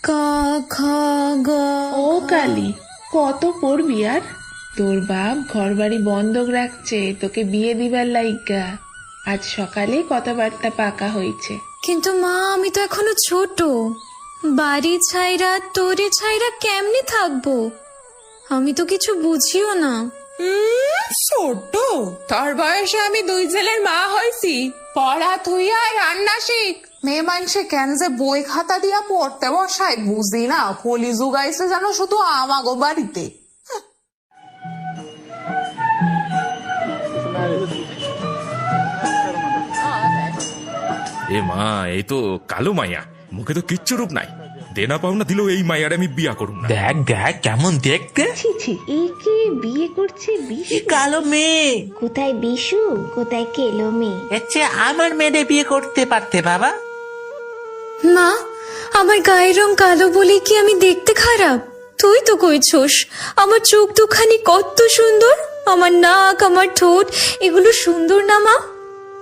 ক খ গ। ও কালী, কত পড়বি আর? তোর বাপ ঘর বাড়ি বন্ধক রাখছে তোকে বিয়ে দিবার লাইগা। আজ সকালে কথাবার্তা পাকা হয়েছে। কিন্তু মা, আমি তো এখনো ছোট। বাড়ি ছাইরা তোরে ছাইরা কেমনে থাকবো? আমি তো কিছু বুঝিও না। ছোট? তোর বয়সে আমি 2 ছেলের মা হয়েছি। পড়া থুইয়া রান্না শিখ। মেয়ে মানুষে কেন যে বই খাতা দিয়া পড়তে বসায় বুঝি না। কলি যুগাইছে যেন শুধু আমাগো বাড়িতে। এ মা, এই তো কালো মাইয়া, মুখে তো কিচ্ছু রূপ নাই। দেনা পাওনা দিলেও এই মাইয়ার আমি বিয়া করুম না। দেখ দেখ কেমন দেখতে। ছি ছি, একে বিয়ে করছে বিশু? কালো মেয়ে। কোথায় বিশু, কোথায় কেলো মেয়ে? এর চেয়ে আমার মেয়েদের বিয়ে করতে পারতে বাবা। মা, আমার গায়ের রং কালো বলে কি আমি দেখতে খারাপ? তুই তো কইছস আমার চোখ দুখানি কত সুন্দর, আমার নাক, আমার ঠোঁট, এগুলো সুন্দর না মা?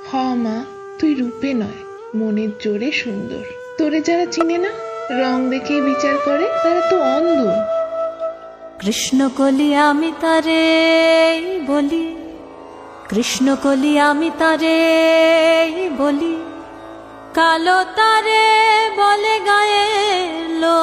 হ মা, তুই রূপে নয় মনের জোরে সুন্দর। তোরে যারা চিনে না, রং দেখে বিচার করে, তারা তো অন্ধ। কৃষ্ণ কলি আমি তারে বলি, কৃষ্ণ কলি আমি তারে বলি, কালো তারে বলে গায়ে লো